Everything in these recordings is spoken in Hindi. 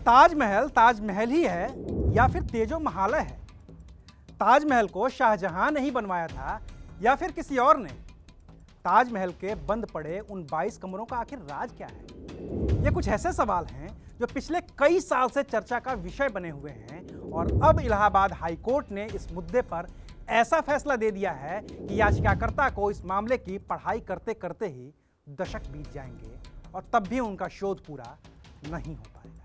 ताजमहल ही है या फिर तेजो महालय है? ताजमहल को शाहजहां ने ही बनवाया था या फिर किसी और ने? ताजमहल के बंद पड़े उन 22 कमरों का आखिर राज क्या है? ये कुछ ऐसे सवाल हैं जो पिछले कई साल से चर्चा का विषय बने हुए हैं और अब इलाहाबाद हाई कोर्ट ने इस मुद्दे पर ऐसा फैसला दे दिया है कि याचिकाकर्ता को इस मामले की पढ़ाई करते करते ही दशक बीत जाएंगे और तब भी उनका शोध पूरा नहीं हो पाएगा।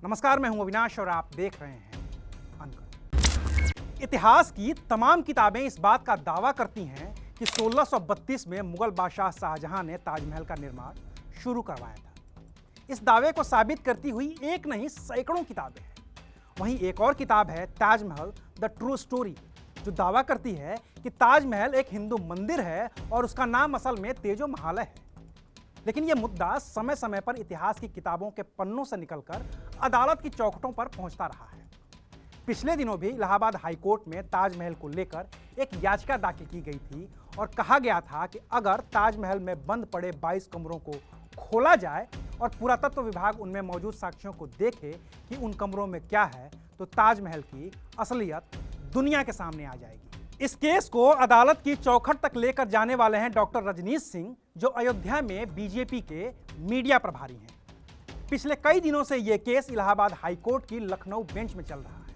नमस्कार, मैं हूं अविनाश और आप देख रहे हैं अनकट। इतिहास की तमाम किताबें इस बात का दावा करती हैं कि 1632 में मुगल बादशाह शाहजहां ने ताजमहल का निर्माण शुरू करवाया था। इस दावे को साबित करती हुई एक नहीं सैकड़ों किताबें हैं। वहीं एक और किताब है ताजमहल द ट्रू स्टोरी, जो दावा करती है कि ताजमहल एक हिंदू मंदिर है और उसका नाम असल में तेजो महालय है। लेकिन यह मुद्दा समय समय पर इतिहास की किताबों के पन्नों से निकलकर अदालत की चौखटों पर पहुंचता रहा है। पिछले दिनों भी इलाहाबाद हाई कोर्ट में ताजमहल को लेकर एक याचिका दाखिल की गई थी और कहा गया था कि अगर ताजमहल में बंद पड़े 22 कमरों को खोला जाए और पुरातत्व विभाग उनमें मौजूद साक्ष्यों को देखे कि उन कमरों में क्या है, तो ताजमहल की असलियत दुनिया के सामने आ जाएगी। इस केस को अदालत की चौखट तक लेकर जाने वाले हैं डॉक्टर रजनीश सिंह, जो अयोध्या में बीजेपी के मीडिया प्रभारी हैं। पिछले कई दिनों से यह केस इलाहाबाद हाई कोर्ट की लखनऊ बेंच में चल रहा है,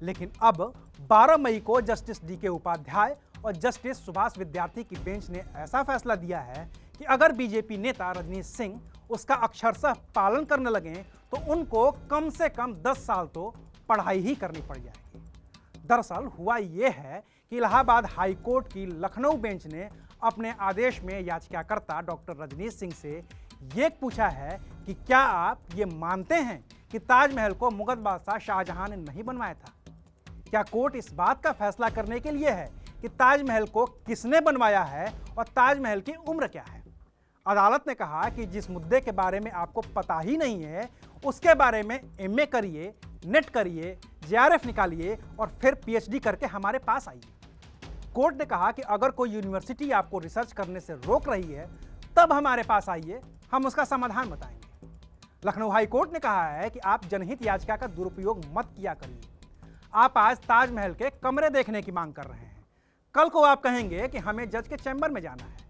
लेकिन अब 12 मई को जस्टिस डीके उपाध्याय और जस्टिस सुभाष विद्यार्थी की बेंच ने ऐसा फैसला दिया है कि अगर बीजेपी नेता रजनीश सिंह उसका अक्षरशः पालन करने लगें तो उनको कम से कम 10 साल तो पढ़ाई ही करनी पड़ जाएगी। दरअसल हुआ यह है कि इलाहाबाद हाई कोर्ट की लखनऊ बेंच ने अपने आदेश में याचिकाकर्ता डॉक्टर रजनीश सिंह से ये पूछा है कि क्या आप ये मानते हैं कि ताजमहल को मुगल बादशाह शाहजहां ने नहीं बनवाया था? क्या कोर्ट इस बात का फैसला करने के लिए है कि ताजमहल को किसने बनवाया है और ताजमहल की उम्र क्या है? अदालत ने कहा कि जिस मुद्दे के बारे में आपको पता ही नहीं है, उसके बारे में एमए करिए, नेट करिए, जेआरएफ निकालिए और फिर पीएचडी करके हमारे पास आइए। कोर्ट ने कहा कि अगर कोई यूनिवर्सिटी आपको रिसर्च करने से रोक रही है, तब हमारे पास आइए, हम उसका समाधान बताएंगे। लखनऊ हाई कोर्ट ने कहा है कि आप जनहित याचिका का दुरुपयोग मत किया करिए। आप आज ताजमहल के कमरे देखने की मांग कर रहे हैं, कल को आप कहेंगे कि हमें जज के चैम्बर में जाना है।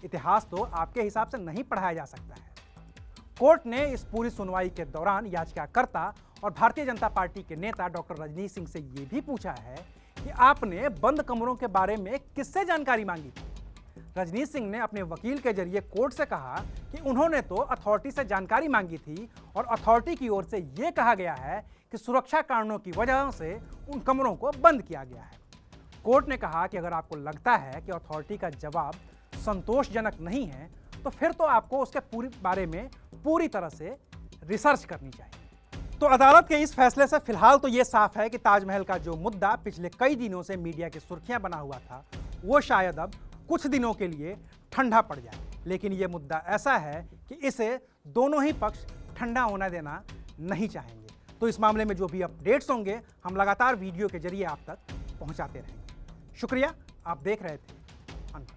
इतिहास तो आपके हिसाब से नहीं पढ़ाया जा सकता है। कोर्ट ने इस पूरी सुनवाई के दौरान याचिकाकर्ता और भारतीय जनता पार्टी के नेता डॉक्टर रजनीश सिंह से यह भी पूछा है कि आपने बंद कमरों के बारे में किससे जानकारी मांगी थी? रजनीश सिंह ने अपने वकील के जरिए कोर्ट से कहा कि उन्होंने तो अथॉरिटी से जानकारी मांगी थी और अथॉरिटी की ओर से यह कहा गया है कि सुरक्षा कारणों की वजह से उन कमरों को बंद किया गया है। कोर्ट ने कहा कि अगर आपको लगता है कि अथॉरिटी का जवाब संतोषजनक नहीं है, तो फिर तो आपको उसके पूरी बारे में पूरी तरह से रिसर्च करनी चाहिए। तो अदालत के इस फैसले से फिलहाल तो ये साफ है कि ताजमहल का जो मुद्दा पिछले कई दिनों से मीडिया की सुर्खियां बना हुआ था, वो शायद अब कुछ दिनों के लिए ठंडा पड़ जाए। लेकिन ये मुद्दा ऐसा है कि इसे दोनों ही पक्ष ठंडा होना देना नहीं चाहेंगे। तो इस मामले में जो भी अपडेट्स होंगे, हम लगातार वीडियो के जरिए आप तक पहुंचाते रहेंगे। शुक्रिया, आप देख रहे थे अनकट।